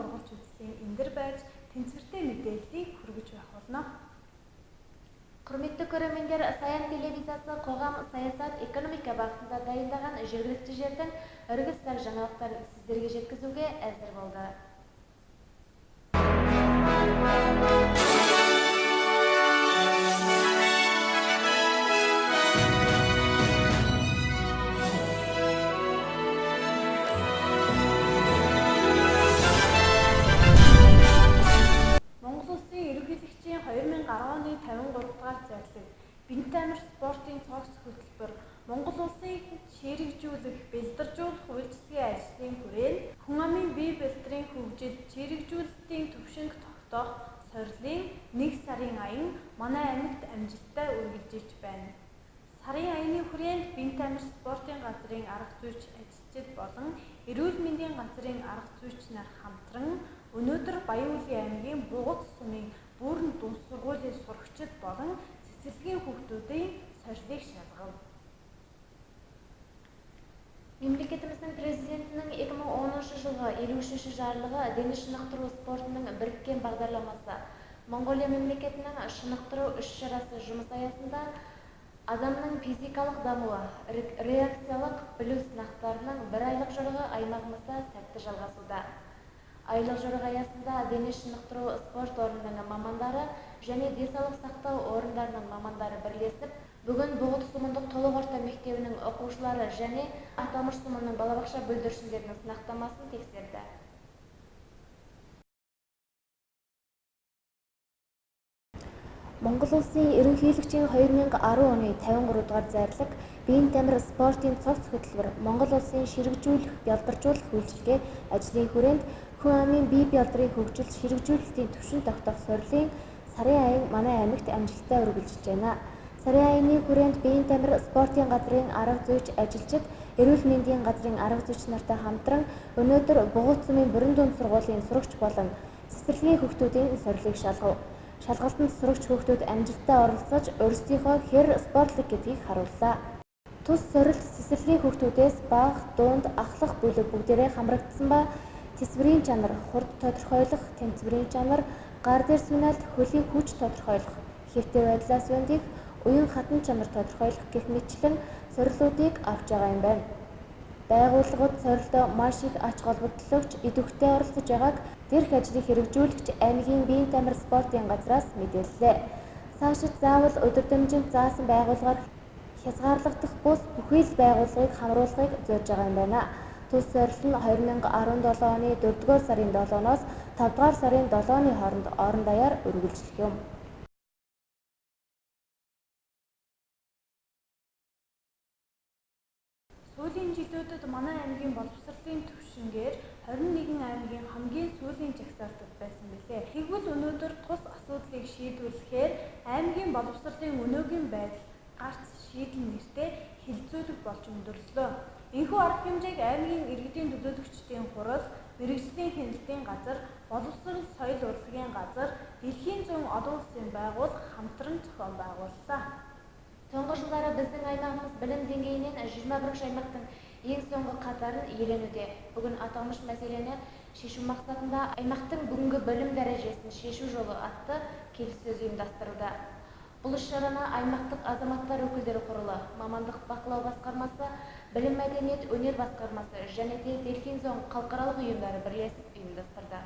ургуулж үзсэн эндэр байж тэнцвэртэй мэдээллийг хүргэж байх болно. Құрметті көрермендер, Саян телевизиясы қоғам, саясат, экономика бағытында дайындаған жергілікті жердің іргістер жаңалықтарын сіздерге жеткізуге әзір болды. Монгол Улсын ерөнхийлөгчийн 2010 оны 53 дугаар зарлиг Бэнт амир спортын цогц хөтөлбөр Монгол Улсын чирэгжүүлэх, бэлдэржүүлэх үйлчлэгийн ажлын хүрээнд хүн амын бие бэлтрийн хөгжил, чирэгжүүлэлтийн төвшинг тогтоох сорилын 1 сарын аян манай аймагт амжилттай үргэлжилж байна. Сарын аяны хүрээнд Бэнт амир спортын газрын арга зүйч ажилчид болон эрүүл мэндийн газрын арга зүйч нар хамтран өнөөдөр Баян-Улгийн аймгийн Бугуц сумын Бүүрэн дунд сургуулийн сурагчид болон цэцэрлэгийн хүүхдүүдийн сорилыг шалгав. Мемлекетіміздің президентінің 2010 жылғы 53-ші жарлығы дене шынықтыру спортының біріккен бағдарламасы Монғолия мемлекетінің шынықтыру іс-шарасы жұмыс аясында адамның физикалық дамуы, реакциялық білу сынақтарының бір айлық жорығы аймағымызда сәтті жалғасуда. Айлық жорығы аясында дене шынықтыру спорт орнының мамандары және денсаулық сақтау орындарының мамандары бірлесіп, бүгін Бугуц сумындық толық орта мектебінің оқушылары және аталмыш сумының балабақша бүлдіршіндерінің сынақтамасын тексерді. Монгол Улсын ерөнхийлөгчийн 2010 оны 53 дугаар зарлиг Бэнт амир спортын цогц хөтөлбөр Монгол Улсын ширэгжүүлэх, бялдаржуулах үйлчилгээ ажлын хүрээнд хүн амын бие бялдрын хөгжил, ширэгжүүлэлтийн түвшин тогтоох сорилын сарын аян манай аймагт амжилттай үргэлжилж байна. Сарын аяны хүрээнд Бэнт амир спортын газрын арга зүйч ажилчид, эрүүл мэндийн газрын арга зүйч нартай хамтран өнөөдөр Бугуц сумын Бүүрэн дунд сургуулийн сурагч болон цэцэрлэгийн хүүхдүүдийн сорилыг шалгав. Шалгалтанд сурагч хүүхдүүд амжилттай оролцож, өөрсдийнхөө хэр спортлог гэдгийг харууллаа. Тус сорилт цэцэрлэгийн хүүхдүүдээс бага, дунд, ахлах бүлэг бүгдээрээ хамрагдсан ба тэсвэрийн чанар, хурд тодорхойлох, тэнцвэрийн чанар, гар дээр сүнэлт, хөлийн хүч тодорхойлох, хэвтэй байдлаас үндих, уян хатан чанар тодорхойлох гэх мэтчлэн сорилтуудыг авч байгаа юм байна. Байгууллагууд сорилтоо маш их ач холбогдол өгч, идэвхтэй оролцож байгааг дээрх ажлыг хэрэгжүүлэгч аймгийн Бэнт амир спортын газраас мэдээллээ. Цаашид заавал өдөр дамжин заасан байгууллагаар хязгаарлагдах бус бүхий л байгууллагыг хамруулахыг зорж байгаа юм байна. Тус сорилт нь 2017 оны 4-р сарын 7-ноос 5-р сарын 7-ны хооронд орон даяар үргэлжлэх юм. Сүүлийн жилүүдэд манай аймгийн боловсролын түвшингээр 21 аймгийн хамгийн сүүлийн жагсаалтад байсан билээ. Тэгвэл өнөөдөр тус асуудлыг шийдвэрлэхээр аймгийн боловсролын өнөөгийн байдал гарц шийдэл нэртэй хилцүүлэг болж өндөрлөө. Энэхүү арга хэмжээг аймгийн иргэдийн төлөөлөгчдийн хурал, мэргэжлийн хяналтын газар, боловсрол соёл урлагийн газар, дэлхийн зүүн олон улсын байгууллага хамтран зохион байгууллаа. Соңғы жылдары біздің аймағымыз білім деңгейінен 21 аймақтың ең соңғы қатарын иеленуде. Бүгін аталмыш мәселені шешу мақсатында аймақтың бүгінгі білім дәрежесін шешу жолы атты келіссөз ұйымдастырылды. Бұл іс-шараны аймақтық азаматтар өкілдері құрылы, мамандық бақылау басқармасы, білім мәдениет өнер басқармасы және де Делфин Зон халықаралық ұйымдары бірлесіп ұйымдастырды.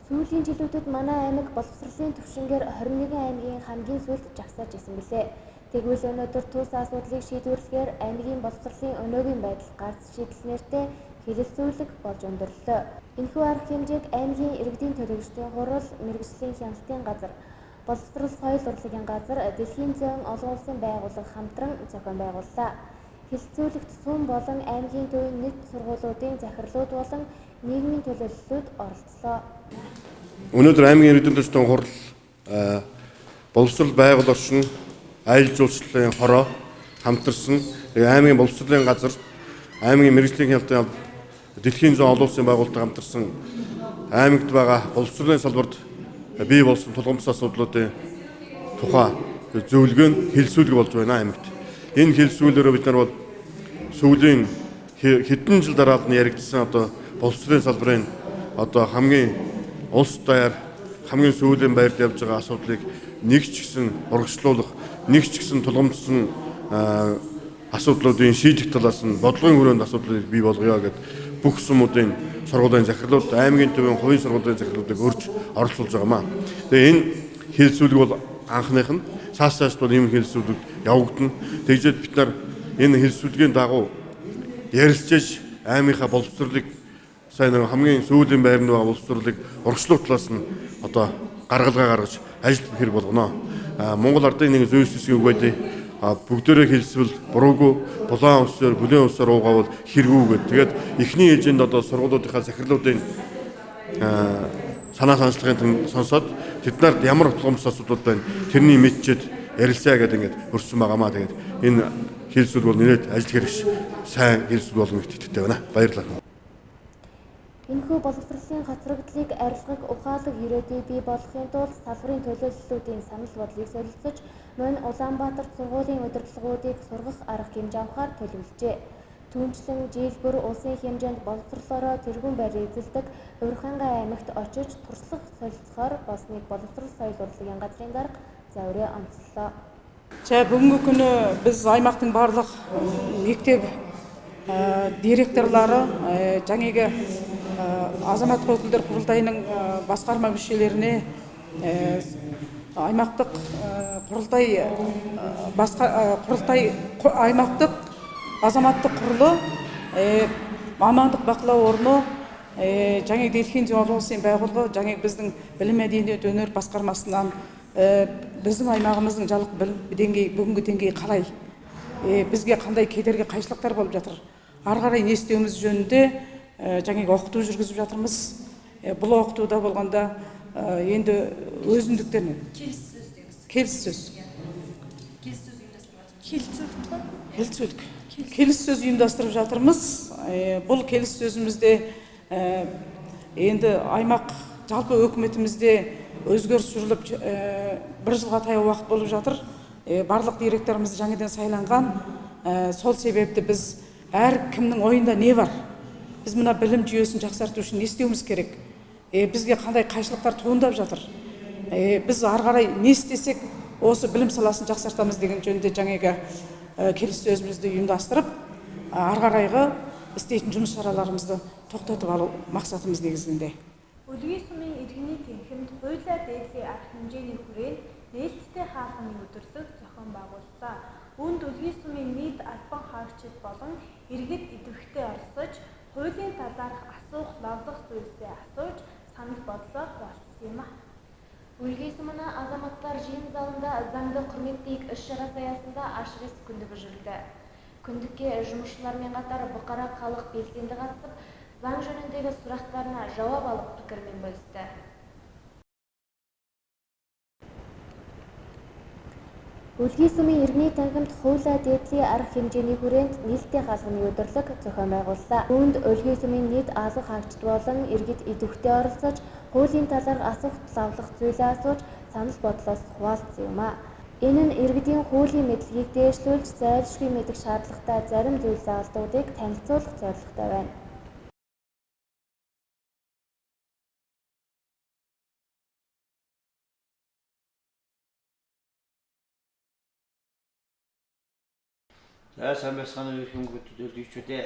Сүүлийн жилүүдэд манай аймаг боловсролын түвшингээр 21 аймгийн хамгийн сүүлд жагсааж исэн билээ. Тэгвэл өнөөдөр тус асуудлыг шийдвэрлэхээр аймгийн боловсролын өнөөгийн байдал гарц шийдэл нэртэй хэлэлцүүлэг болж өндөрлөө. Энэхүү арга хэмжээг аймгийн иргэдийн төлөөлөгчдийн хурал, мэргэжлийн хяналтын газар, боловсрол соёл урлагийн газар, дэлхийн зүүн олон улсын байгууллага хамтран зохион байгууллаа. Хэлэлцүүлэгт сум болон аймгийн төвийн нийт сургуулиудын захирлууд болон нийгмийн төлөөллүүд оролцлоо. Өнөөдөр аймгийн иргэдийн төлөөлөгчдийн хурал, боловсрол байгууллага орчин, аялал жуулчлалын хороо хамтарсан аймгийн боловсролын газар, аймгийн мэргэжлийн хяналтын дэлхийн зүүн олон улсын байгууллагатай хамтарсан аймагт байгаа боловсролын салбарт бий болсон тулгамдсан асуудлуудын тухай зөвлөгөө нь хэлэлцүүлэг болж байна аймагт. Энэ хэлэлцүүлгээр бид нар бол сүүлийн хэдэн жил дараалал нь яригдсан одоо боловсролын салбарын одоо хамгийн улс даяар хамгийн сүүлийн байранд явж байгаа асуудлыг нэг ч гэсэн урагшлуулах, нэг ч гэсэн тулгамдсан асуудлуудын шийдэх талаас нь бодлогын хүрээнд асуудлыг бий болгоё гэдэг бүх сумуудын сургуулийн захирлууд, аймгийн төвийн хувийн сургуулийн захирлуудыг урьж оролцуулж байгаамаа. Тэгээ энэ хэлэлцүүлэг бол анхных нь цааш бол ийм хэлэлцүүлэг явагдана. Тэгжээд бид нар энэ хэлэлцүүлгийн дагуу ярилцж аймынхаа боловсролыг сайн нэг хамгийн сүүлийн байранд байгаа боловсролыг урагшлуулах талаас нь одоо гаргалгаа гаргаж ажиллах хэрэг болгоно. Монгол Ардын нэг зүйс хэсгийн үг байдаг. Бүгдээрээ хэлсвэл буруугүй, булаан өсөөр, бүлээн өсөөр уугаавал хэрэггүй гэдэг. Тэгээд эхний ээлжинд одоо сургуулиудынхаа захирлуудын санаа санджлагын сонсоод тэд нарт ямар тулгамдсан асуудал байна, тэрний мэдчихэд ярилцаа гэдэг ингээд өрсөн байгаамаа. Тэгээд энэ хэлсүүд бол нэлээд ажил хэрэгш сайн хэлсүүд болно гэдэгт итгэдэг байна. Баярлалаа. Энэхүү боловсролын хоцрогдлыг арилгах ухаалаг ирээдүй бий болгохын тулд салбарын төлөөллөлтүүдийн санал бодлыг солилцож, мөн Улаанбаатарт сургуулийн удирдлагуудыг сургах арга хэмжээ авахар төлөвлөжээ. Түүнчлэн жил бүр улсын хэмжээнд боловсролоороо тэргүүн байр эзэлдэг Урьхангай аймагт очиж туршлага солилцохоор болсныг боловсрол соёл урлагийн газрын дарга Заврэ онцлоо. За бүгінгі күні біз аймақтың барлық мектеп директорлары жаңағы азаматтық өкілдер құрылтайының басқарма мүшелеріне аймақтық аймақтық азаматтық құрылы мамандық бақылау орны жаңағы Делхин Зиолосын байгуулығы жаңағы біздің білім мәдениет өнер басқармасынан біздің аймағымыздың жалпы білім деңгейі бүгінгі деңгейі қалай, бізге қандай кедергі қайшылықтар болып жатыр, ары қарай не істеуіміз жөнінде жаңағы оқыту жүргізіп жатырмыз. Бұл оқытуда болғанда енді өзіндіктермен келіссөз ұйымдастырып жатырмыз. Бұл келіссөзімізде енді аймақ жалпы өкіметімізде өзгеріс жүріліп бір жылға таяу уақыт болып жатыр. Барлық директорымыз жаңадан сайланған. Сол себепті біз әр кімнің ойында не бар? Біз мына білім жүйесін жақсарту үшін не істеуіміз керек? Бізге қандай қайшылықтар туындап жатыр? Біз ары қарай не істесек осы білім саласын жақсартамыз деген жөнінде жаңағы келіссөзімізді ұйымдастырып, ары қарайғы істейтін жұмыс шараларымызды тоқтатып алу мақсатымыз негізінде. Үлгий сумын иргэний тэнхимд хуулиа дээдлийн арга хэмжээний хүрээнд нээлттэй хаалганы өдөрлөг зохион байгууллаа. Үүнд Үлгий сумын нийт албан хаагчид болон иргэд идэвхтэй оролцож, хуулийн талаарх асуух лавлах зүйлсээ асууж санал бодлоо хуваалцсан юм а. Үлгий сумына азаматтар жиын залында заңды құрметтейік іс-шарасы аясында ашық ес күндігі жүрді. Күндікке жұмысшылармен қатар бұқара халық белсенді қатысып, заң жөніндегі сұрақтарына жауап алып пікірмен бөлісті. Үлгий сумын иргэний тэнхимд хуулиа дээдлийн арга хэмжээний хүрээнд нээлттэй хаалганы өдөрлөг зохион байгууллаа. Үүнд Үлгий сумын нийт албан хаагчид болон иргэд идэвхтэй оролцож, хуулийн талаар асуух лавлах зүйлээ асууж, санал бодлоос хуваалцсан юм а. Энэ нь иргэдийн хуулийн мэдлэгийг дээшлүүлж, зайлшгүй мэдэх шаардлагатай зарим зүйл заалтуудыг танилцуулах зорилготой байна. За сайн байцгаана уу хүмүүст үлдээчүүдээ.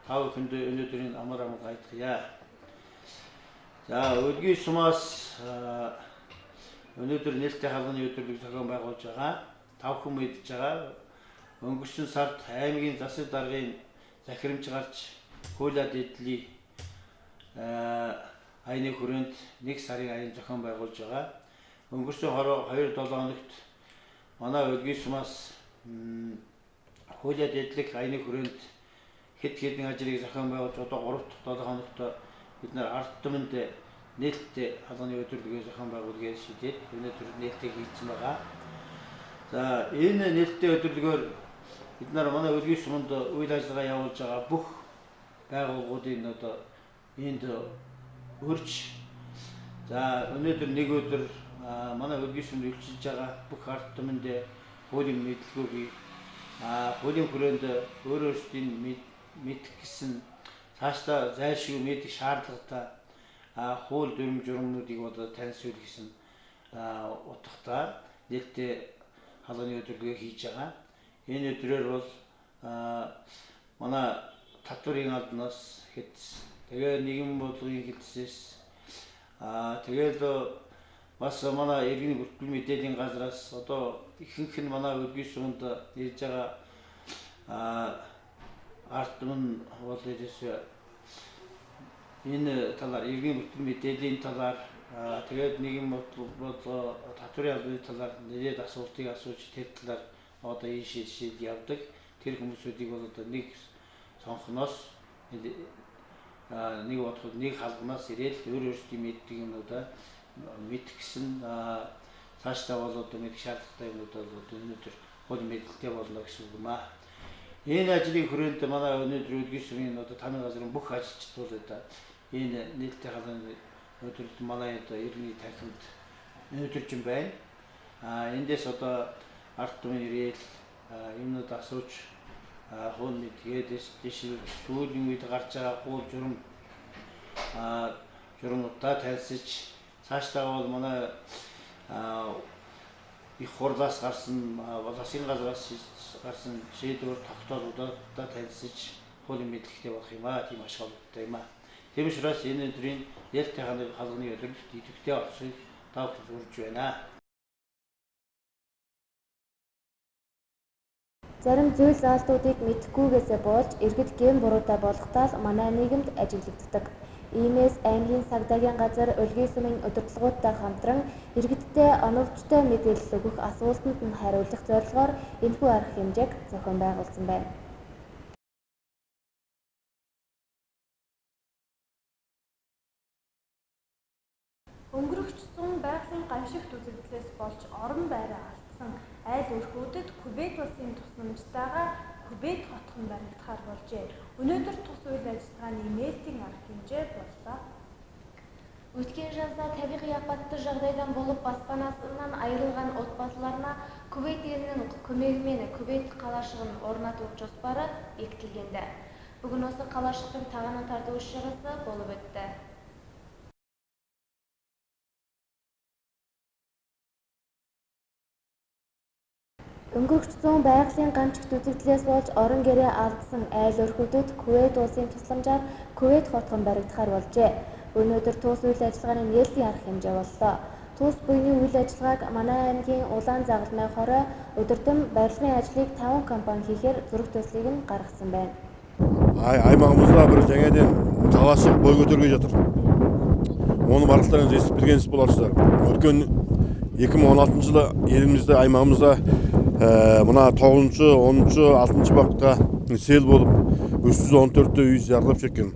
Тав хүндээ өнөөдрийн амар айтгая. За Үлгий сумаас өнөөдөр нээлттэй хаалганы өдөрлөг зохион байгуулж байгаа. Тав хүн мэдж байгаа. Өнгөрсөн сард аймгийн засаг даргын захирамж гарч хуулиа дээдлийн аяны хүрээнд 1 сарын аян зохион байгуулж байгаа. Өнгөрсөн 2-7 хоногт манай Үлгий сумаас хуулиа дээдлэх аяны хүрээнд хэд хэдэн ажлыг зохион байгуулж одоо 3-7 хоногт бид нар ард түмэнд нээлттэй хаалганы өдөрлөгийг зохион байгуулгыг шийдээд өнөөдөр нээлттэй хийсэн байгаа. За энэ нээлттэй өдөрлөгөөр бид нар манай Үлгий суманд үйл ажиллагаа явуулж байгаа бүх байгууллагуудын одоо энд өрж за өнөөдөр нэг өдөр манай Үлгий сумд үйлчилж байгаа бүх ард түмэнд хуулийн мэдлэгүүдийг хуулийн хүрээнд өөрөөсдийн мэдэх гэсэн цаашдаа зайлшгүй мэдих шаардлагатай хууль дүрм журмнуудыг одоо танилцуулах гэсэн утгатай нээлттэй халууны өдрөлгөө хийж байгаа. Энэ өдрөөр бол манай татврын албанаас хэдс тэгээ нийгэм бодлогын хэдсээс тэгээд бас манай иргэний бүртгэл мэдээллийн газраас одоо ихэнх нь манай өдгий суунд ирж байгаа ард түмэн бол ерөөсөө энэ талаар иргэний бүртгэл мэдээллийн талаар тэгээд нийгэм бодлого татврын албаны талаар нэлээд асуултыг асууж тэр талаар одоо энэ шийдэл явдаг. Тэр хүмүүсүүдийг бол одоо нэг сонхноос нэг бодоход нэг халгнаас ирээд өөрсдийн мэддэг юмудаа мэдэх гэсэн цаашдаа бол одоо мэдэх шаардлагатай юмуд бол өнөөдөр хууль мэдэлтэй болно гэсэн үг юм аа. Энэ ажлын хүрээнд манай өнөөдөр өдгий сумын одоо танай газрын бүх ажилчид бол одоо энэ нээлттэй халуун өдөрт манай одоо иргэний танхимд өнөөдрж юм байна. Эндээс одоо ард түмэн ирээл юмнууд асууж хууль мэдгээд дэшил сүүлийн үед гарч байгаа хууль журмуудаа танилцж цаашдаа бол манай их хурлаас гарсан засгийн газраас гарсан шийдвэр тогтоолуудаа танилцж хуулийн мэдлэгтэй болох юм аа. Тийм ашиглалтай юм аа. Тийм учраас энэ өдрийн нээлттэй халууны өдрөлт идэвхтэй олсыг давталж үрж байна. Зарим зүйл заалтуудыг мэдхгүйгээсээ болж иргэд гэм буруутай болгохтаа манай нийгэмд ажиглагддаг. Иймээс аймгийн сагдагийн газар Өлгий сумын удирдлагуудтай хамтран иргэдтэй оновчтой мэдээлэл өгөх асуултанд нь хариулах зорилгоор энэхүү арга хэмжээг зохион байгуулсан байна. Өнгөрөгчсөн байгалийн гамшигт үзэгдлээс болж орон байраа алдсан айл өрхүүдэд Кубейт улсын тусламжтайгаар Кубейт хотхон баригдахаар болжээ. Өнөөдөр тус үйл ажиллагааны нээлтийн арга хэмжээ боллоо. Өткен жазда табиғи апатты жағдайдан болып баспанасынан айырылған отбасыларына Кувейт елінің көмегімен Кубейт қалашығын орнату жоспары бекітілгенді. Бүгін осы қалашықтың тағанын тарту іс-шарасы болып өтті. Өнгөрөгчсөн байгалийн гамшигт үзэгдлээс болж орон гэрээ алдсан айл өрхүүдэд Кувейт улсын тусламжаар Кувейт хотхон баригдахаар болжээ. Өнөөдөр туус үйл ажиллагааны нээлтийн арга хэмжээ боллоо. Туус буйны үйл ажиллагааг манай аймгийн Улаан Загалмай хорой өдөртөн барилгын ажлыг 5 компани хийхээр зураг төслийг нь гаргасан байна. Аймағымызда бір жаңадан қалашық бой көтерген жатыр. Оны барлықтарыңыз естіп білгенсіз боларсыздар. Өткен 2016 жылы елімізде аймағымызда мына 9-10, 6 бағытта сел болып 314 үй зардап шеккен.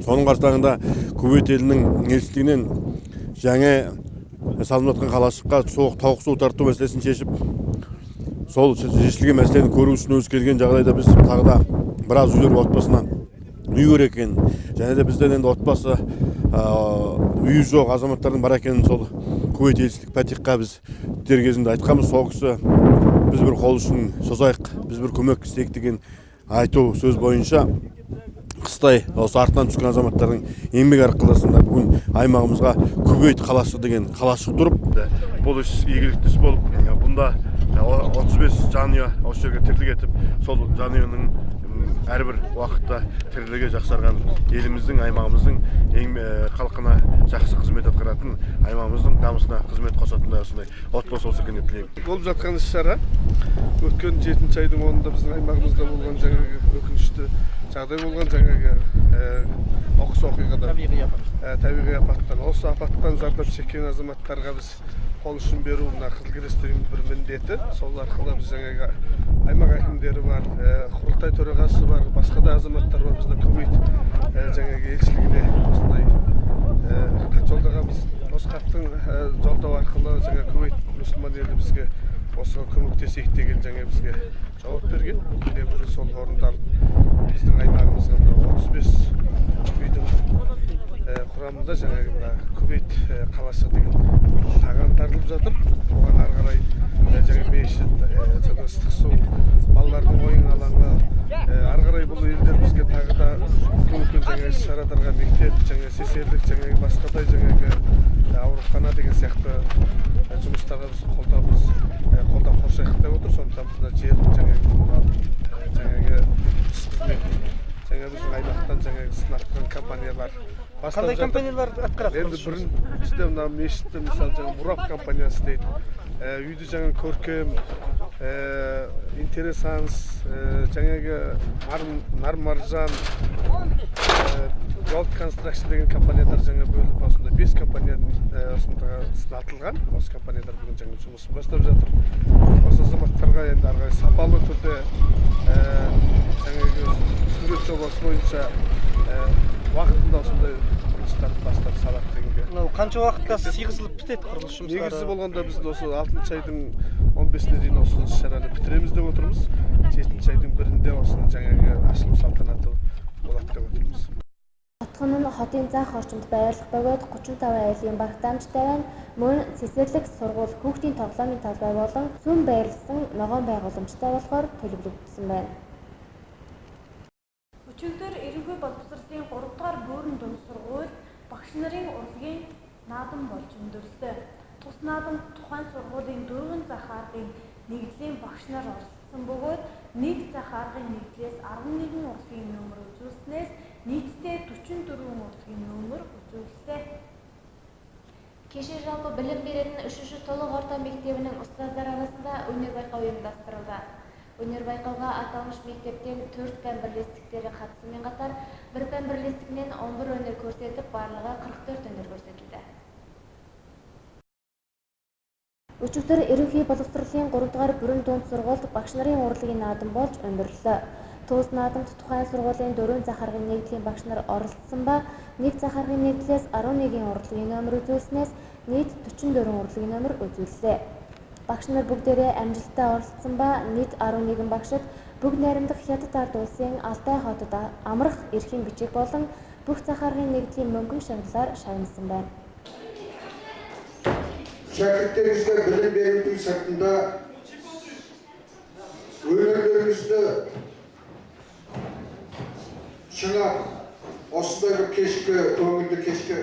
Соның қарсаңында Кувейт елінің елшілігінен жаңа салынып жатқан қалашыққа тауық су тарту мәселесін шешіп, сол шешілген мәселені көру үшін өзі келген жағдайда біз тағы да біраз үйлер отбасына үй керек екен. Және де бізден енді отбасы үйі жоқ азаматтардың бар екенін сол Кувейт елшілік пәтиққа біз дер кезінде айтқанбыз. Сол кісі біз бір қол ұшын созайық, біз бір көмек істейік деген айту сөз бойынша қыстай осы артынан түскен азаматтардың еңбек арқылысында бүгін аймағымызға Кувейт қалашығы деген қалашық тұрып, бұл іс игілікті іс болып, бұнда 35 жанұя осы жерге тірлік етіп, сол жанұяның әрбір уақытта тірлігі жақсарған еліміздің, аймағымыздың халқына жақсы қызмет атқаратын, аймағымыздың дамысына қызмет қосатындай осындай отбасы болса екен деп тілеймін. Болып жатқан іс-шара өткен 7 айдың онында біздің аймағымызда болған жаңағы өкінішті жағдай болған жаңағы оқыс оқиғадан табиғи апаттан. Осы апаттан зардап шеккен азаматтарға біз қол ұшын беру мына Қызылкерестердің бір міндеті. Сол арқылы біз жаңағы аймақ әкімдері бар, құрылтай төрағасы бар, басқа да азаматтар бар. Біздің Кувейт жаңағы елшілігіне осындай хат жолдағанбыз. Осы хаттың жолдау арқылы жаңағы Кувейт мұсылман елі бізге осыған көмектесейік деген жаңа бізге жауап берген. Міне бүгін сол орындалып біздің аймағымызға 35 үйдің құрамы жанында жаңағы мына Кувейт қаласы деген тағайындалып жатыр. Оған ары қарай жаңа мешіт, жаңа ыстық су, балалардың ойын алаңы, ары қарай бұл елдерімізге тағы да үлкен жаңа іс-шараларға мектеп, жаңа сесерлік, жаңағы басқадай жаңағы аурухана деген сияқты жұмыстарға біз қолдау қоршайық деп отыр. Сондықтан біз жер жаңағы қызмет жаңа біздің аймақтан жаңағы сынақтан компаниялар қандай компаниялар атқарады? Енді біріншіден мына мешітті мысалы жаңағы Мураб компаниясы дейді. Үйді жаңа көркем, интересанс, жаңағы маржан, Gold Construction деген компаниялар жаңа бөліп осында 5 компанияның осында сынатылған. Осы компаниялар бүгін жаңа жұмысын бастап жатыр. Осы азаматтарға енді ары қарай сапалы түрде жаңағы сурет жобасы бойынша уақытында осындай жұмыстарды бастап салады дегенге. Мынау қанша уақытта сыйғызылып бітеді құрылыс жұмыстары? Негізі болғанда біз осы 6 айдың 15-іне дейін осы іс-шараны бітіреміз деп отырмыз. 7 айдың 1-інде осының жаңағы ашылу салтанаты болады деп отырмыз. Отхон нь хотын заах орчинд байрлах бөгөөд 35 айлын багтаамжтай байна. Мөн цэцэрлэг сургууль хүүхдийн тоглоомын талбай болон сүм байрласан ногоон байгууламжтай болохоор төлөвлөгдсөн байна. Өчигдөр Эренхуй боловсролын 3 дугаар бөөрн дунд сургууль багш нарын урлагийн наадам болж өндөрлөө. Тус наадамд тухайн сургуулийн 4 зах аргын нэгдлийн багш нар оролцсон бөгөөд нэг зах аргын нэгдлээс 11 урлагийн нөмөр үзүүлснээс нийтдээ 44 урлагийн нөмөр үзүүллээ. Кеше жалпы білім беретін 3-ші толық орта мектебінің ұстаздар арасында өнер байқауы ұйымдастырылды. Өнер байқауға аталмыш мектептен 4 пән бірлестіктері қатысумен қатар, бір пән бірлестігінен 11 өнер көрсетіп, барлығы 44 өнер көрсетілді. Өчигдөр Эренхуй боловсролын 3 дугаар бүрэн дунд сургуульд багш нарын урлагийн наадам болж өндөрлөө. Туус наадамд тухайн сургуулийн 4 зах аргын нэгдлийн багш нар оролцсон ба нэг зах аргын нэгдлээс 11 урлагийн нөмөр үзүүлснээс нийт 44 урлагийн нөмөр үзүүллээ. Багш нар бүгдээрээ амжилттай оролцсон ба нийт 11 багшид бүгд найрамдах Хятад ард улсын Алтай хотод амрах эрхийн бичиг болон бүх зах аргын нэгдлийн мөнгөн шагналаар шагнасан байна. Шәкірттеріңізге білім берудің сыртында өнерлеріңізді шыңап, осындай бір кешкі, көңілді кешкі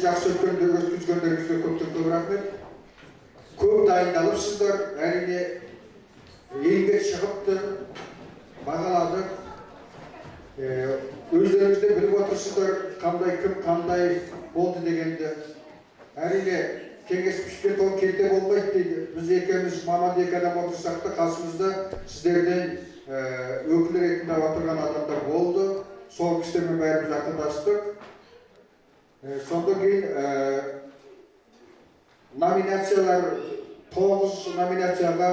жақсы өткізгендеріңізге көп рахмет. Көп дайындалыпсыздар, әрине еңбек шығыпты, бағаладық. Өздеріңізде біліп отырсыздар, қандай кім, қандай болды дегенді. Әрине кеңес пішкен тоң келте болмайды дейді. Біз екеуміз маман екі адам отырсақ та қасымызда сіздерден өкіл ретінде отырған адамдар болды. Сол кісілермен бәріміз ақылдастық. Сондан кейін номинациялар 9 номинацияға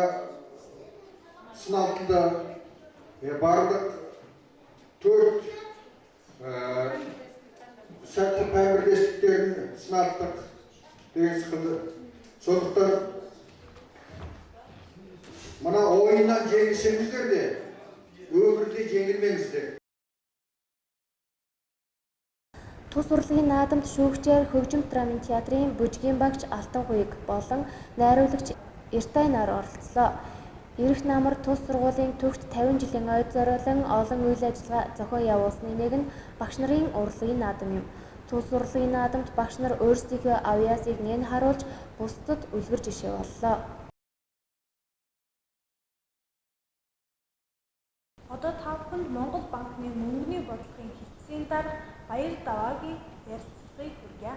сыналтында барлық 4 сәтті пән бірлестіктерін сынаттық деген сықылды. Сондықтан мына ойыннан жеңілсеңіздер де өмірде жеңілмеңіздер. Тус урлагийн наадамд шүүгчээр хөгжим драмын театрын бүжгийн багш Алтан Гуйг болон найруулагч Эртай нар оролцлоо. Ирэх намар тус сургуулийн төвхт 50 жилийн ойд зориулан олон үйл ажиллагаа зохион явуулсны нэг нь багш нарын урлагийн наадам юм. Тус урлагийн наадамд багш нар өөрсдийнхөө авьяасыг нэн харуулж бусдад үлгэр жишээ боллоо. Одоо та бүхэнд Монгол банкны мөнгөний бодлогын хэлтсийн дарга Баяр Даваагийн ярилцлагыг хүргье.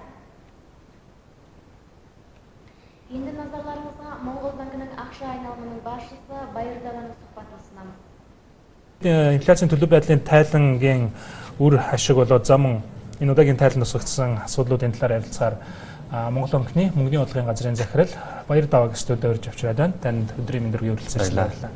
Энд назарларыңызға Монгол банкының ақша айналымының басшысы Баяр Давааның сұхбатын ұсынамыз. Инфляцийн төлөв байдлын тайлангийн үр ашиг болоод зам энэ удаагийн тайлан тусгагдсан асуудлуудын талаар ярилцахаар Монгол банкны мөнгөний бодлогын газрын захирал Баяр Давааг студид урьж авчираад байна. Танд өдрийн мэндийг хүргэсэн баярлалаа.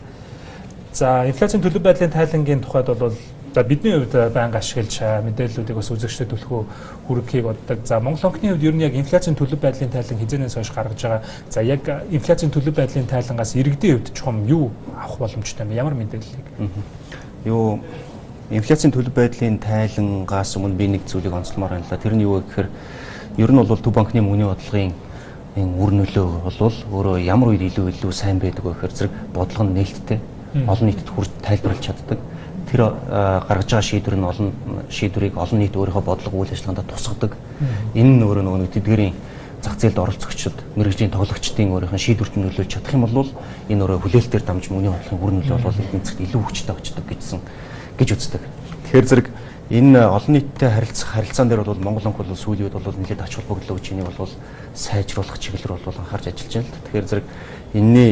За инфляцийн төлөв байдлын тайлангийн тухайд бол бидний хувьд байнга ашиглаж мэдээллүүдийг бас үзэгчдэд төлөхөө хүргэхийг боддог. За Монгол банкны хувьд ер нь яг инфляцийн төлөв байдлын тайлан хязгаарнаас хойш гаргаж байгаа. За яг инфляцийн төлөв байдлын тайлангаас иргэдийн хувьд чухам юу авах боломжтой юм? Ямар мэдээллийг? инфляцийн төлөв байдлын тайлангаас өмнө би нэг зүйлийг онцломоор байна л да. Тэр нь юу вэ гэхээр ер нь бол Төв банкны мөнгөний бодлогын үр нөлөө бол өөрөө ямар үед илүү сайн байдаг вэ гэхээр зэрэг бодлого нь нээлттэй олон нийтэд хүрч тайлбарлаж чаддаг. Тэр гаргаж байгаа шийдвэр нь шийдвэрийг олон нийт өөрийнхөө бодлого үйл ажиллагаанд тусгадаг. Энэ нь өөрөө нөгөө тэдгэрийн зах зээлд оролцогчид, мэргэжлийн тоглогчдын өөрийнх нь шийдвэрт нөлөөлж чадах юм бол энэ өөрөө хүлээлтээр дамж мөнгөний бодлогын үр нөлөө бол эдийн засгт илүү хүчтэй очдог гэж үздэг. Тэгэхээр зэрэг энэ олон нийттэй харилцаан дээр бол Монгол банк бол сүүлийн үед бол нэлээд ач холбогдол өгч энийг бол сайжруулах чиглэлээр бол анхаарч ажиллаж байна л. Тэгэхээр зэрэг энэний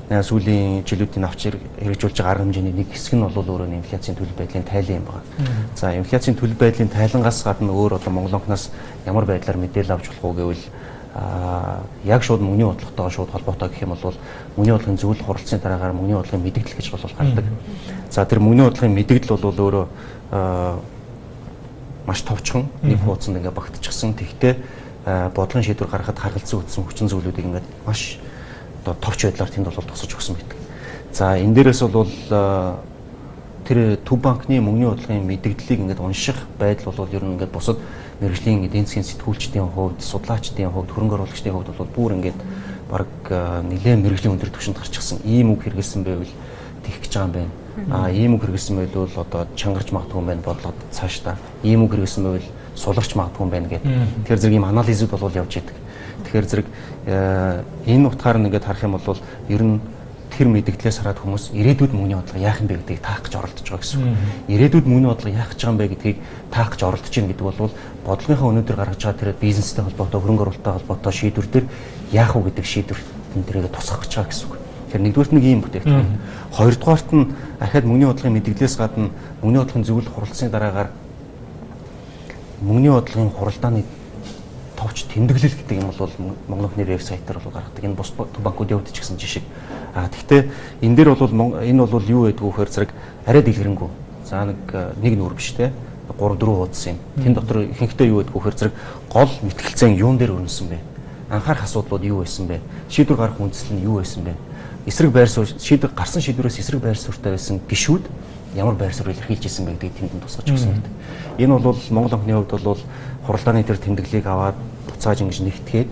сүүлийн жилүүдийн авч хэрэгжүүлж байгаа арга хэмжээний нэг хэсэг нь бол өөрөө инфляцийн төлөв байдлын тайлан юм байна. За инфляцийн төлөв байдлын тайлангаас гадна өөр одоо Монгол банкнаас ямар байдлаар мэдээлэл авч болох уу гэвэл яг шууд мөнгөний бодлоготойгоо шууд холбоотой гэх юм бол мөнгөний бодлогын зөвлөлт хуралцсны дараагаар мөнгөний бодлогын мэдээлэл гэж бол гардаг. За тэр мөнгөний бодлогын мэдээлэл бол өөрөө маш товчхон нэг хуудсанд ингээ багтчихсан. Тэгтээ бодлогын шийдвэр гаргахад харгалзан үтсэн хүчин зүйлүүдийг ингээ маш одоо товч байдлаар тэнд бол тусаж өгсөн байдаг. За энэ дээрээс бол тэр Төв банкны мөнгөний бодлогын мэдээллийг ингээ унших байдал бол ер нь ингээ бусад мэргэжлийн эдийн засгийн сэтгүүлчдийн хувьд, судлаачдын хувьд, хөрөнгө оруулагчдын хувьд бол бүр ингээд баг нэлээд мэргэжлийн өндөр түвшинд гарчихсан. Ийм үг хэрэгэлсэн байвал тэгэх гэж байгаа юм байна. Ийм үг хэрэгэлсэн байвал одоо чангарч магадгүй юм байна бодлоод цаашдаа. Ийм үг хэрэгэлсэн байвал суларч магадгүй юм байна гэдэг. Тэгэхээр зэрэг ийм анализууд бол явж идэг. Тэгэхээр зэрэг энэ утгаар нь ингээд харах юм бол ер нь тэр мэдээлэлээс хараад хүмүүс ирээдүйд мөнгөний бодлого яах юм бэ гэдгийг таах гэж оролдож байгаа гэсэн үг. Ирээдүйд мөнгөний бодлого яах гэж байгаа юм бэ гэдгийг таах гэж оролдож байна гэдэг бол бодлогынхаа өнөөдөр гаргаж байгаа тэр бизнестэй холбоотой, хөрөнгө оруулалттай холбоотой шийдвэр дээр яах вэ гэдэг шийдвэртэн тэрийг тусгах гэж байгаа гэсэн үг. Тэгэхээр нэгдүгээрт нэг ийм бүтээгдэхүүн. Хоёрдугаарт нь ахаад мөнгөний бодлогын мэдээлэлээс гадна мөнгөний бодлогын зөвлөлт хуралцсны дараагаар мөнгөний бодлогын хуралдааны товч тэмдэглэл гэдэг юм бол Монгол банкны вебсайтаар бол гаргадаг. Энэ бус банкуудын хувьд ч гэсэн жишээ. Гэхдээ энэ дээр бол энэ бол юу байдг вэ гэхээр зэрэг арай дэлгэрэнгүй. За нэг нүүр биш те 3-4 хуудас юм. Тэн дотор ихэнхдээ юу байдг вэ гэхээр зэрэг гол мэтгэлцэн юун дээр өрнөсөн бэ? Анхаарах асуудлууд юу байсан бэ? Шийдвэр гаргах үндэслэл нь юу байсан бэ? Эсрэг байр суурь гарсан шийдвэрээс эсрэг байр суурьтай байсан гишүүд ямар байр суурь илэрхийлж ирсэн бэ гэдгийг тэнд тусгаж өгсөн байдаг. Энэ бол Монгол банкны хувьд бол хуралдааны тэр тэмдэглэлийг аваад буцааж ингэж нэгтгээд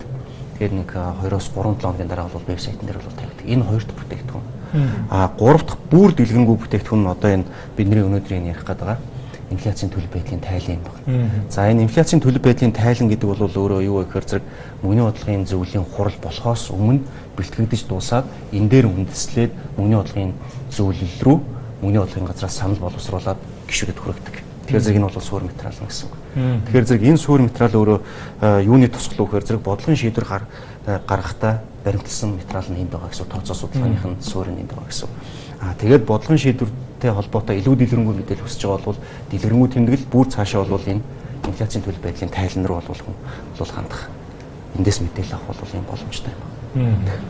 тэгээд нэг 2-3 хоногийн дараа бол вебсайтн дээр бол тавьдаг. Энэ хоёр дахь бүтээгдэхүүн. Гурав дахь бүр дэлгэрэнгүй бүтээгдэхүүн нь одоо энэ бидний өнөөдрийн ярих гэдэг байгаа инфляцийн төлөв байдлын тайлан юм байна. За энэ инфляцийн төлөв байдлын тайлан гэдэг бол өөрөө юу вэ гэхээр зэрэг мөнгөний бодлогын зөвлөлийн хурал болохоос өмнө бэлтгэгдэж дуусаад энэ дээр үндэслээд мөнгөний бодлогын зөвлөл рүү мөнгөний бодлогын газраас санал боловсруулад гишүүдэд хүргэдэг. Тэгэхээр зэрэг энэ бол суур материал гэсэн үг. Тэгэхээр зэрэг энэ суур материал өөрөө юуны тусгал вэ гэхээр зэрэг бодлогын шийдвэр гаргахдаа баримтлсан материал нь энд байгаа гэсэн тооцоо судалгааных нь суур нь энд байгаа гэсэн. Тэгээд бодлогын шийдвэртэй холбоотой илүү дэлгэрэнгүй мэдээлэл хүсэж байгаа бол дэлгэрэнгүй тэмдэглэл бүр цаашаа бол энэ инфляцийн төлөв байдлын тайлан руу бол хандах. Эндээс мэдээлэл авах бол юм боломжтой юм байна.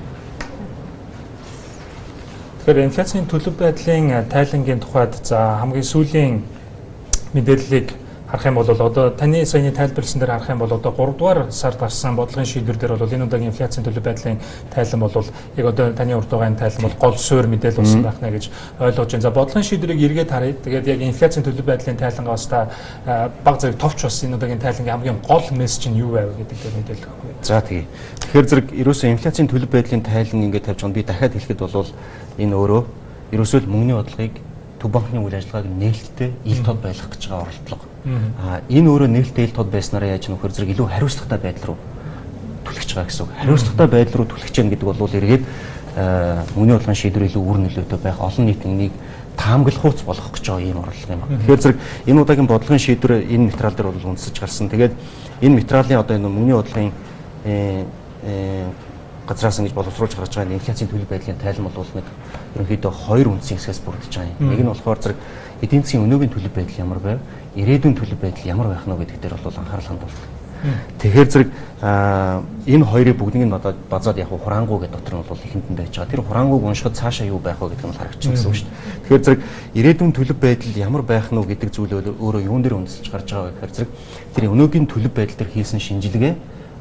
Тэгэхээр инфляцийн төлөв байдлын тайлангийн тухайд за хамгийн сүүлийн мэдээллийг харах юм бол одоо таны саяны тайлбарлсан дээр харах юм бол одоо 3 дугаар сард гарсан бодлогын шийдвэр дээр бол энэ удаагийн инфляцийн төлөв байдлын тайлан бол яг одоо таны урд байгаа тайлан бол гол суурь мэдээлэл болсон байх нэ гэж ойлгож байна. За бодлогын шийдвэрийг эргээд харъя. Тэгээд яг инфляцийн төлөв байдлын тайлангаас та баг зэрэг товч бас энэ удаагийн тайлангийн хамгийн гол мессеж нь юу байв гэдэг дээр мэдээлэл өгөх үү. За тэгье. Тэгэхээр зэрэг ерөөсөө инфляцийн төлөв байдлын тайлан ингээд тавьж байгаа би дахиад хэлэхэд бол энэ өөрөө ерөөсөө л мөнгөний бодлогыг Төв банкны үйл ажиллагааг нээлттэй ил тод байлгах гэж байгаа оролдлого. Энэ өөрөө нээлттэй ил тод байснараа яаж нөхөр зэрэг илүү хариуцлагатай байдал руу түлхэж байгаа гэсэн үг. Хариуцлагатай байдал руу түлхэж яах гэдэг бол эргээд мөнгөний бодлогын шийдвэр илүү үр нөлөөтэй байх, олон нийтнийг таамаглахуйц болгох гэж байгаа ийм орлого юм байна. Тэгэхээр зэрэг энэ удаагийн бодлогын шийдвэр энэ материал дээр бол үндэслэж гарсан. Тэгээд энэ материалын одоо энэ мөнгөний бодлогын газраас ингэж боловсруулж гарч байгаа инфляцийн төлөв байдлын тайлан бол нэг ерөнхийдөө хоёр үндсэн хэсгээс бүрдэж байгаа юм. Нэг нь болохоор зэрэг эдийн засгийн өнөөгийн төлөв байдал ямар байв, ирээдүйн төлөв байдал ямар байх нь гэдэг дээр бол анхаарал хандуулдаг. Тэгэхээр зэрэг энэ хоёрыг бүгднийг нь базаад яг хураангуй гэдэг дотор нь бол ихэнд нь байж байгаа. Тэр хураангуйг уншихад цаашаа юу байх вэ гэдэг нь харагдчихна гэсэн үг шүү дээ. Тэгэхээр зэрэг ирээдүйн төлөв байдал ямар байх нь гэдэг зүйл өөрөө юун дээр үндэслэж гарч байгаа вэ гэхээр зэрэг тэр өнөөгийн төлөв байдал дээр хийсэн шинжилгээ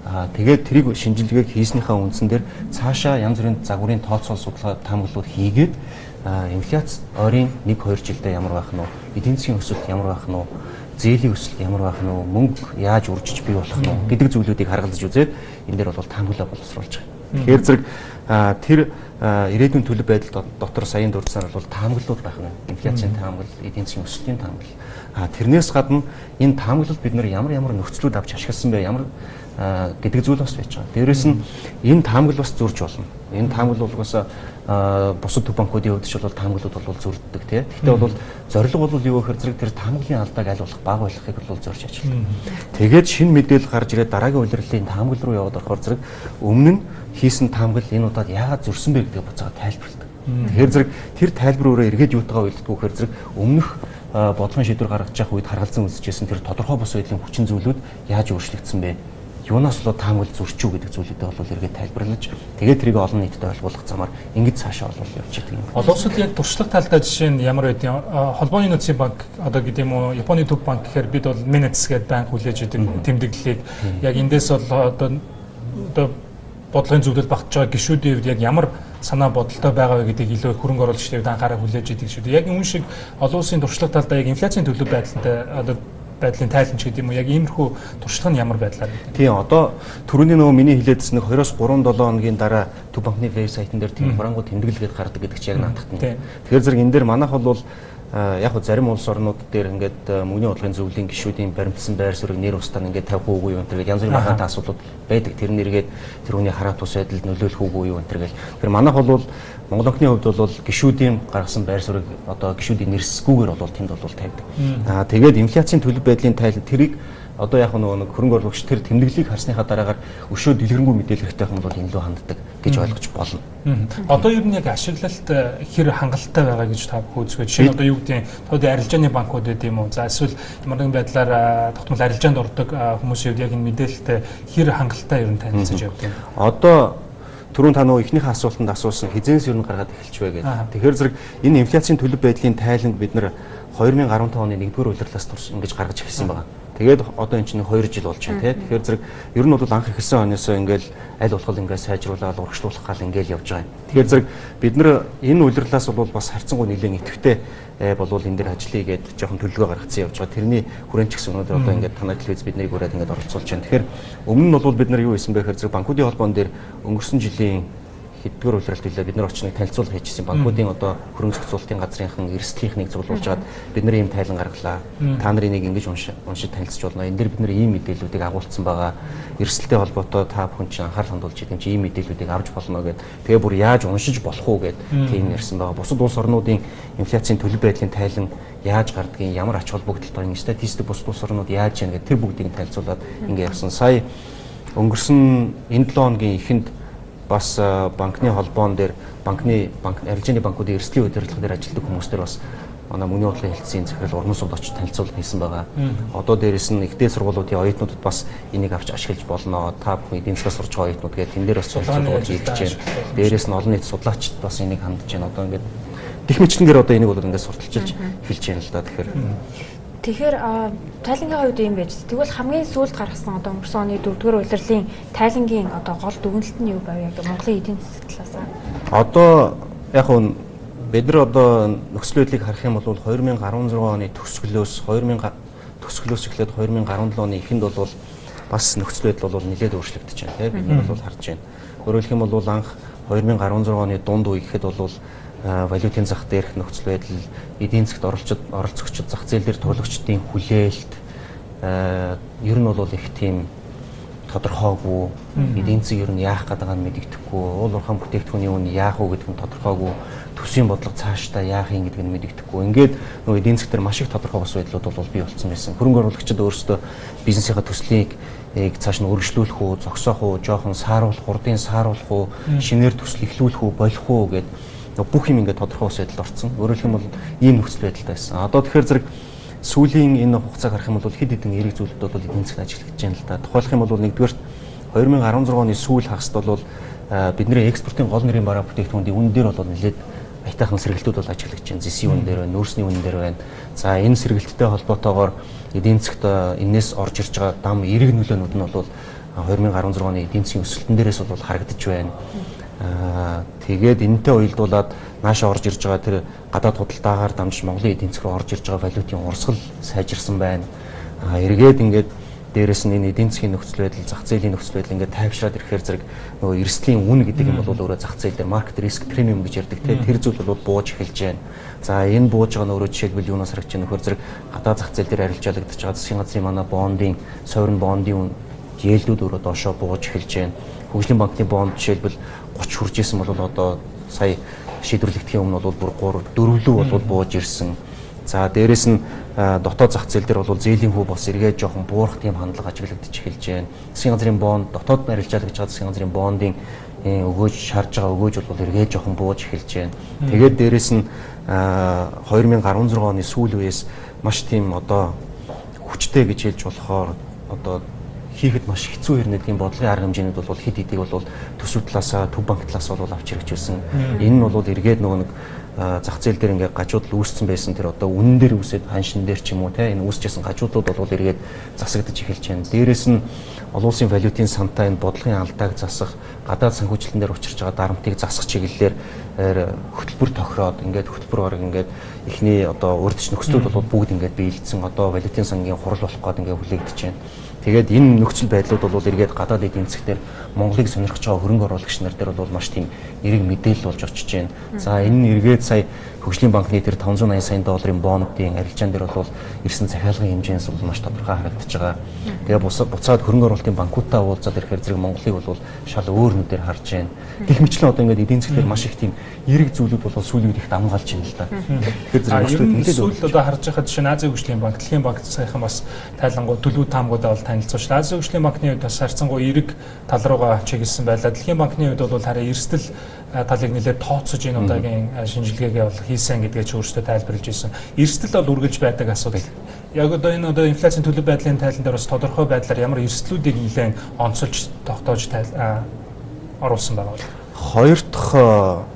тэгээд тэрийг шинжилгээг хийснийхаа үндсэн дээр цаашаа янз бүрийн загварын тооцоол судалгаа таамаглалууд хийгээд инфляц ойрын 1-2 жилдээ ямар байх нь вэ? Эдийн засгийн өсөлт ямар байх нь вэ? Зээлийн өсөлт ямар байх нь вэ? Мөнгө яаж үржиж бий болох нь вэ гэдэг зүйлүүдийг харгалзаж үзээд энэ дээр бол таамаглаа боловсруулж байгаа. Тэгэхээр зэрэг тэр ирээдүйн төлөв байдал дотор саяын дурдсаар бол таамаглалууд байх нь. Инфляцийн таамаглал, эдийн засгийн өсөлтийн таамаглал. Тэрнээс гадна энэ таамаглалд бид нэр ямар нөхцлүүд авч ашигласан бэ? Ямар гэдэг зүйл бас байж байгаа. Дээрээс нь энэ таамаглал бас зурж болно. Энэ таамаглал болгоос бусад төв банкуудын хувьд ч бол таамаглалууд бол зурддаг тий. Гэхдээ бол зорилго бол юу гэхээр зэрэг тэр таамаглалын алдааг аль болох бага болгохыг бол зорж ажилладаг. Тэгээд шинэ мэдээлэл гарч ирээд дараагийн улирлын таамаглал руу яваад орохоор зэрэг өмнө нь хийсэн таамаглал энэ удаад яагаад зурсан бэ гэдэг буцаага тайлбарладаг. Тэгэхээр зэрэг тэр тайлбар өөрөө эргээд юутайгаа уялддаг вэ гэхээр зэрэг өмнөх бодлогын шийдвэр гаргаж явах үед харгалзан үзэжсэн тэр тодорхой бус байдлын хүчин зүйлүүд яаж өөрчлөгдсөн бэ? Юунаас болоод таамаглал зурчуу гэдэг зүйлүүдээ бол эргээд тайлбарлаж тэгээд тэрийг олон нийтэд ойлгуулах замаар ингэж цаашаа бол явж байгаа юм. Олон улсад яг туршлага талдаа жишээ нь ямар байдیں۔ Холбооны нөөцийн банк одоо гэдэг юм уу Японы төв банк гэхээр бид бол Minutes гэдэг банк хүлээж идэг тэмдэглэлийг яг эндээс бол одоо бодлогын зөвлөлд багтж байгаа гишүүдийн хувьд яг ямар санаа бодолтой байгаа вэ гэдгийг илүү хөрөнгө оруулагчдын хувьд анхаарал хүлээж идэг шүү дээ. Яг энэ шиг олон улсын туршлага талдаа яг инфляцийн төлөв байдалтай одоо байдлын тайланч гэдэг юм уу яг иймэрхүү туршлага нь ямар байдлаар вэ? Тийм одоо түрүүний нөгөө миний хэлээдсэн 2-3-7 хоногийн дараа төв банкны вебсайтн дээр тийм хурангууд тэмдэглэгээд гардаг гэдэг чи яг наадахт нь. Тэгэхээр зэрэг энэ дээр манайх бол яг хөө зарим улс орнууд дээр ингээд мөнгөний бодлогын зөвлөлийн гишүүдийн баримтсан байр суурийг нэр устдаа ингээд тавих уугүй юм тэргээд янз бүрийн маргаантай асуудлууд байдаг. Тэр нэргээд тэрүүний хараат ус байдалд нөлөөлөх уугүй юм тэргээл. Тэгэхээр манайх бол Монгол банкны хувьд бол гишүүдийн гаргасан байр суурийг одоо гишүүдийн нэрсгүйгээр бол тэнд бол тавьдаг. Тэгээд инфляцийн төлөв байдлын тайлбар тэрийг одоо яг нэг хөрөнгө оруулагч тэр тэмдэглэлийг харсныхаа дараагаар өшөө дэлгэрэнгүй мэдээлэл хэрэгтэйхэн бол илүү ханддаг гэж ойлгож болно. Одоо юу нэг ашиглалт хэр хангалттай байгаа гэж та үзэх. Жишээ нь одоо юу гэдэг тод арилжааны банкуд гэдэг юм уу? За эсвэл ямар нэгэн байдлаар тогтмол арилжаанд ордог хүмүүсийн хувьд яг энэ мэдээлэлтэй хэр хангалттай ер нь танилцаж явдаг юм. Одоо түрүүн та нөгөө ихнийхээ асуултанд асуусан хизээс ер нь гаргаад эхэлж вэ гэдэг. Тэгэхээр зэрэг энэ инфляцийн төлөв байдлын тайланд бид нэр 2015 оны 1-р удирлаас турш ингэж гаргаж эхэлсэн байгаа. Тэгээд одоо энэ чинь 2 жил болж байна тий. Тэгэхээр зэрэг ер нь бол анх эхэлсэн хойноос ингээл аль болох ингээд сайжруулаад урагшлуулах гал ингээл явж байгаа юм. Тэгэхээр зэрэг бид нар энэ удирлаас бол бас харьцангуй нэлээд идэвхтэй болвол энэ дээр ажиллая гээд жоохон төлөвлөгөө гаргацсан явж байгаа. Тэрний хүрээнд ч гэсэн өнөөдөр одоо ингээд танай телевиз бид нарыг ураад ингээд оролцуулж байна. Тэгэхээр өмнө нь бол бид нар юу хийсэн бэ гэхээр зэрэг банкуудын холбоон дээр өнгөрсөн жилийн хэдгээр улиралт хэлээ бид нар очныг танилцуулга хийжсэн банкуудын одоо хөрөнгө зохицуулалтын газрынхан эрсдлийнхнийг зөвлөж жаад бид нар ийм тайлан гаргалаа. Та нарын нэг ингэж уншиж танилцж болно. Энэ дээр бид нар ийм мэдээллүүдийг агуулсан байгаа. Эрсдэлтэй холбоотой та бүхэн чинь анхаарал хандуулж байгаа юм чи ийм мэдээллүүдийг авч болно гэд. Тэгээ бүр яаж уншиж болох уу гэд тийм ярьсан байгаа. Бусад улс орнуудын инфляцийн төлөв байдлын тайлан яаж гардгийг, ямар ач холбогдолтой энэ статистик бусад улс орнууд яаж яана гэд тэр бүгдийг танилцуулаад ингэ явсан. Сая өнгөрсөн энэ 7 хоногийн эхэнд бас банкны холбоон дээр арилжааны банкуудын эрсдлийн удирдлага дээр ажилладаг хүмүүстээр бас манай мөнгөний бодлогын хэлтсийн захирал уран сууд очиж танилцуулга хийсэн байгаа. Одоо дээрэс нь ихтэй сургуулиудын оюутнуудад бас энийг авч ашиглаж болно. Та бүхэн эдийн засгаас сурч байгаа оюутнууд гэдэг тэн дээр бас танилцуулга хийж байна. Дээрэс нь олон нийт судлаачид бас энийг хандж байна. Одоо ингээд дэх мэтлэнгээр одоо энийг бол ингээд сурталчилж эхэлж байна л да. Тэгэхээр тайлангийн хувьд юм байж. Тэгвэл хамгийн сүүлд гаргасан одоо өнгөрсөн оны 4-р улирлын тайлангийн одоо гол дүгнэлт нь юу байв яг Монголын эдийн засаг талаас? Одоо яг нь бид нар одоо нөхцөл байдлыг харах юм бол 2016 оны төгсгөлөөс эхлээд 2017 оны эхэнд бол бас нөхцөл байдал бол нэлээд өөрчлөгдөж байна. Тийм бид нар бол харж байна. Өөрөөр хэлэх юм бол анх 2016 оны дунд үе гэхэд бол валютын зах дээрх нөхцөл байдал, эдийн засгт оролцогчид, зах зээл дээр туулагчдын хүлээлт ер нь бол их тийм тодорхойгүй, эдийн засаг ер нь яах гэдэг нь мэдэгдэхгүй, уул уурхайн бүтээгдэхүүний үн яах уу гэдэг нь тодорхойгүй, төсвийн бодлого цаашдаа яах юм гэдэг нь мэдэгдэхгүй. Ингээд нөгөө эдийн засаг дээр маш их тодорхой бос байдлууд бол бий болсон байсан. Хөрөнгө оруулагчид өөрсдөө бизнесийнхаа төслийг цааш нь өргөжлүүлэх үү, зогсоох уу, жоохон сааруулах, хурдын сааруулах уу, шинээр төсөл эхлүүлэх үү, болох уу гэдэг бүх юм ингээд тодорхой ус байдалд орсон. Өөрөөр хэлбэл ийм нөхцөл байдалтай байсан. Одоо тэгэхээр зэрэг сүүлийн энэ хугацааг харах юм бол хэд хэдэн эерэг зүйлүүд бол эдийн засгт ажиллаж байна л да. Тухайлх юм бол нэгдүгээр 2016 оны сүүл хагасд бол бидний экспортын гол нэрийн бараа бүтээгдэхүүнийн үн дээр бол нэлээд аятайхан сэргэлтүүд бол ажиллаж байна. Зэсийн үн дээр байна, нөөцний үн дээр байна. За энэ сэргэлттэй холбоотойгоор эдийн засгт энэс орж ирж байгаа дам эерэг нөлөөнүүд нь бол 2016 оны эдийн засгийн өсөлтөн дээрээс бол харагдаж байна. Тэгээд энэтэй уялдуулаад наашаа орж ирж байгаа тэр гадаад худалдаагаар дамжиж Монголын эдийн засаг руу орж ирж байгаа валютын урсгал сайжирсан байна. Эргээд ингээд дээрэс нь энэ эдийн засгийн нөхцөл байдал, зах зээлийн нөхцөл байдал ингээд тайвшраад ирэхээр зэрэг нөгөө эрсдлийн үн гэдэг юм бол өөрөө зах зээл дээр маркет риск премиум гэж ярьдаг те тэр зүйл бол бууж эхэлж байна. За энэ бууж байгаа нь өөрөө жишээлбэл юунаас харагдаж байна нөхөр зэрэг гадаад зах зээл дээр арилжаалагдаж байгаа засгийн газрын манай бондын сойрон бондын зээлдүүд өөрөө доошоо бууж эхэлж байна. Хөгжлийн банкны бонд жишээлбэл 30 хүрж исэн бол одоо сая шийдвэрлэгдэхийн өмнө бол бүр 4 бол бууж ирсэн. За дээрэс нь дотоод зах зээл дээр бол зээлийн хүү бос эргээд жоохон буурах тийм хандлага ажиглагдаж эхэлж байна. Засгийн газрын бонд дотоод арилжаалагч байгаа засгийн газрын бондын өгөөж шаарж байгаа өгөөж бол эргээд жоохон бууж эхэлж байна. Тэгээд дээрэс нь 2016 оны сүүл үеэс маш тийм одоо хүчтэй гэж хэлж болохоор одоо хийхэд маш хэцүү хэрнээ тийм бодлогын арга хэмжээнүүд бол хэд хэдийг бол төсөв талаасаа төв банк талаас бол авч хэрэгжүүлсэн. Энэ нь бол эргээд нөгөө нэг зах зээл дээр ингээ гажуудал үүссэн байсан тэр одоо үнэн дээр үүсээд ханшин дээр ч юм уу те энэ үүсчихсэн гажуудууд бол эргээд засагдж эхэлж байна. Дээрээс нь олон улсын валютын сантай энэ бодлогын алдааг засах, гадаад санхүүжилтэн дээр учирч байгаа дарамтыг засах чиглэлээр хөтөлбөр тохироод ингээд хөтөлбөр бараг ингээд эхний одоо урьдчилан нөхцлүүд бол бүгд ингээд биелдсэн одоо валютын сангийн хурал болох гээд ингээд хүлээгдэж байна. Тэгээд энэ нөхцөл байдлууд бол эргээд гадаад эдийн засгийн Монголыг сонирхож байгаа хөрөнгө оруулагч нар дээр бол маш тийм эерэг мэдээлэл болж очиж байна. За энэ нь эргээд сая Хөгжлийн банкны тэр 580 сая долларын бондын арилжаан дээр бол ирсэн захиалгын хэмжээс бол маш тодорхой харагдаж байгаа. Тэгээ буцаад хөрөнгө оруулалтын банкудаа уулзаад ирэхээр зэрэг Монголыг бол шал өөр нүдээр харж байна. Гэх мэтлэн одоо ингээд эдийн засгийн маш их тийм эерэг зүйлүүд бол сүүлийн үед их дамгаалж байна л да. Тэгэхээр зэрэг нэлээд сүүл одоо харж байгаа жишээ нь Азийн хөгжлийн банк, Дэлхийн банк саяхан бас тайлангуу төлөв таамгуудаа бол танилцуулсан. Азийн хөгжлийн банкны үед бас харьцангуй эерэг тал руугаа чиглэсэн байлаа. Дэлхийн банкны үед бол хараа эрсдэл талыг нэлээд тооцож энэ удаагийн шинжилгээгээ бол хийсэн гэдгээ ч өөрөөсөө тайлбарлаж ирсэн. Эрсдэл бол үргэлж байдаг асуудал. Яг одоо энэ инфляцийн төлөв байдлын тайлан дээр бас тодорхой байдлаар ямар эрсдлүүдийг нэлээд онцолж тогтоож оруулсан байна. Хоёр дахь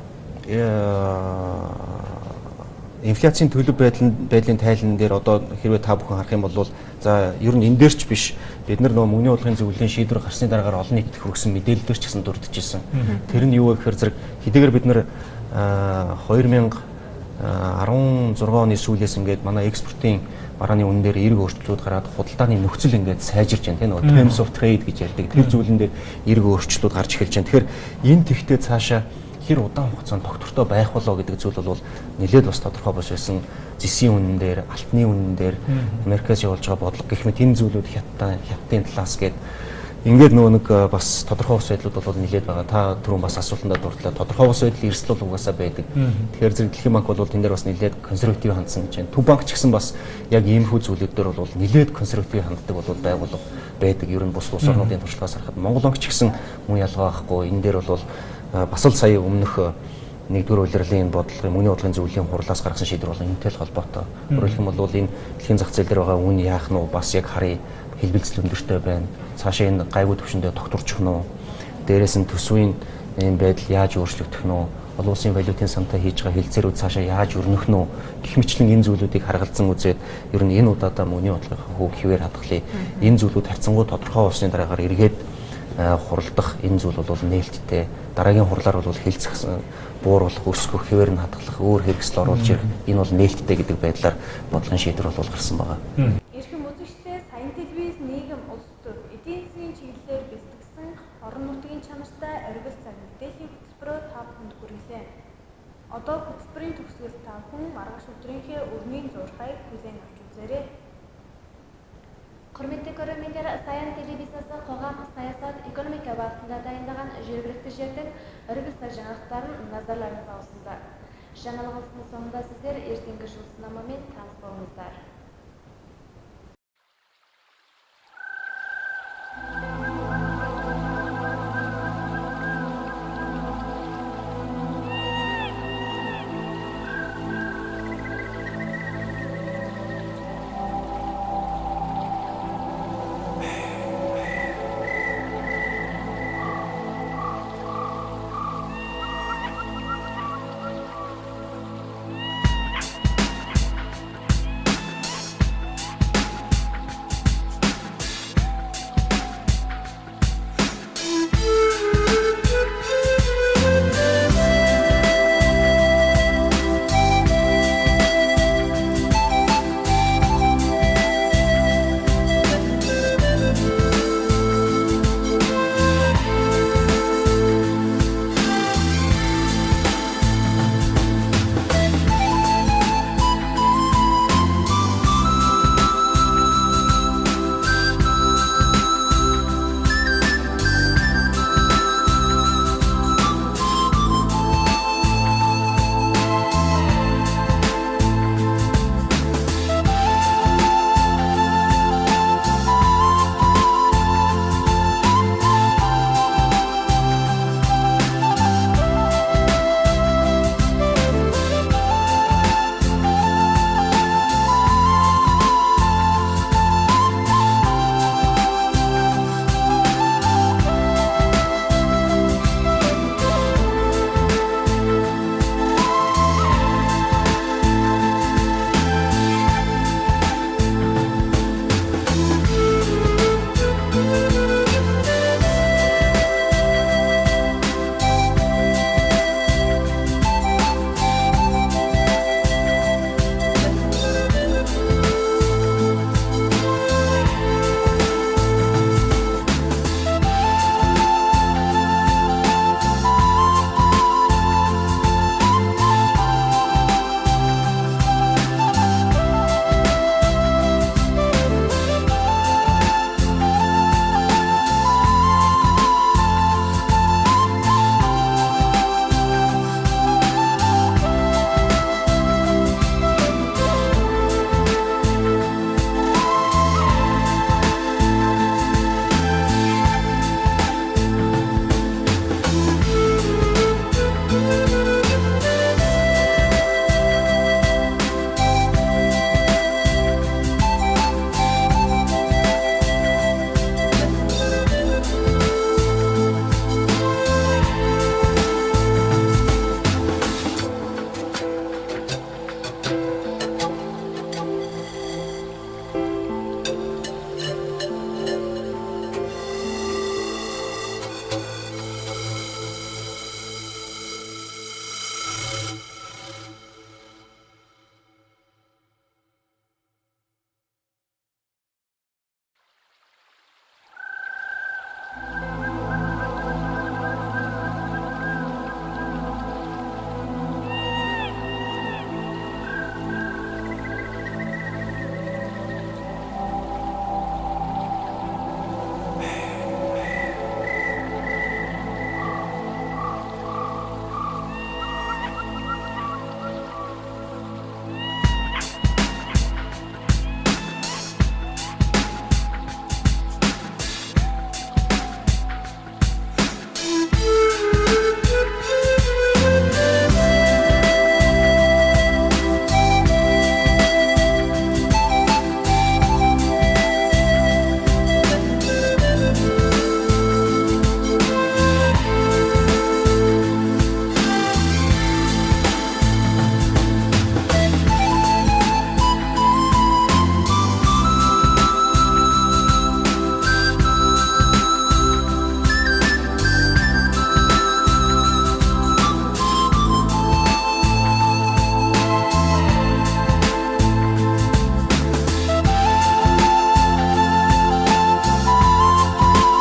инфляцийн төлөв байдлын тайлан дээр одоо хэрвээ та бүхэн харах юм бол за ер нь энэ дээр ч биш бид нар нөгөө мөнгөний бодлогын зөвлөлийн шийдвэр гарсны дараагаар олон нийтэд хүргэсэн мэдээлэлээр ч гэсэн дурдж ирсэн. Тэр нь юу вэ гэхээр зэрэг хэдийгээр бид нар 2016 оны сүүлээс ингээд манай экспортын барааны үнэн дээр эерэг өөрчлөлтүүд гараад худалдааны нөхцөл ингээд сайжирч байна тийм нөгөө terms of trade гэж ярьдаг. Тэр зүйлэн дээр эерэг өөрчлөлтүүд гарч эхэлж байна. Тэгэхээр энэ тэгтээ цаашаа хэр удаан хугацаанд тогтвортой байх болоо гэдэг зүйл бол нэлээд бас тодорхой бос байсан. Зэсийн үнэн дээр, алтны үнэн дээр Америкаас явуулж байгаа бодлого гэх мэт энэ зүйлүүд хятадын талаас гээд ингээд нөгөө нэг бас тодорхой ус байдлууд бол нэлээд байгаа. Та түрүүн бас асуултандаа дурдлаа. Тодорхой ус байдлын эрсдэл бол угаасаа байдаг. Тэгэхээр зэрэг Дэлхийн банк бол тэн дээр бас нэлээд консерватив хандсан гэж байна. Төв банк ч гэсэн бас яг иймэрхүү зүйлүүд дээр бол нэлээд консерватив ханддаг бол байгууллага байдаг. Ер нь бус орнуудын туршлагаас харахад Монгол банк ч гэсэн мөн ялгаа байхгүй. Энэ дээр бол бас л сая өмнөх нэгдүгээр улирлын бодлогын мөнгөний бодлогын зөвлөлийн хурлаас гаргасан шийдвэр бол энэтэй л холбоотой. Өөрөөр хэлбэл энэ дэлхийн зах зээл дээр байгаа үн яах нь бас яг харъя хэлбэлцэл өндөртэй байна. Цаашаа энэ гайгүй түвшиндээ тогтворчих нь уу? Дээрээс нь төсвийн энэ байдал яаж өөрчлөгдөх нь уу? Олон улсын валютын сантай хийж байгаа хэлцээрүүд цаашаа яаж өрнөх нь үү? Гэх мэтлэн энэ зүйлүүдийг харгалзан үзээд ер нь энэ удаадаа мөнгөний бодлогын хөв хിവэр хадгалъя. Энэ зүйлүүд харьцангуй тодорхой усны дараагаар эргээд хуралдах энэ зүйл бол нээлттэй. Дараагийн хурлаар бол хэлцэх бууруулах, өсгөх, хിവэр нь хадгалах, өөр хэрэгсэл оруулж ирэх энэ бол нээлттэй гэдэг байдлаар бодлогын шийдвэр бол гарсан байгаа. Эрхэм үзэгчдээ Саян телевиз нийгэм улс төр эдийн засгийн чиглэлээр бэлтгэсэн орон нутгийн чанартай оргил цаг мэдээллийн хөтөлбөрөөр та бүхэнд хүргэлээ. Одоо хөтөлбөрийн төгсгөл та бүхэн маргааш өдрийнхөө өрнгийн зурхайг хүлээн авч үзээрэй. Құрметті көрермендер, Саян телевизиясы қоғам, саясат, экономика бағытында дайындаған жергілікті жердің іргіл сай жаңалықтарын назарларыңызға ұсынды. Жаңалық соңында сіздер ертеңгі жұлдызнамамен таныс болыңыздар.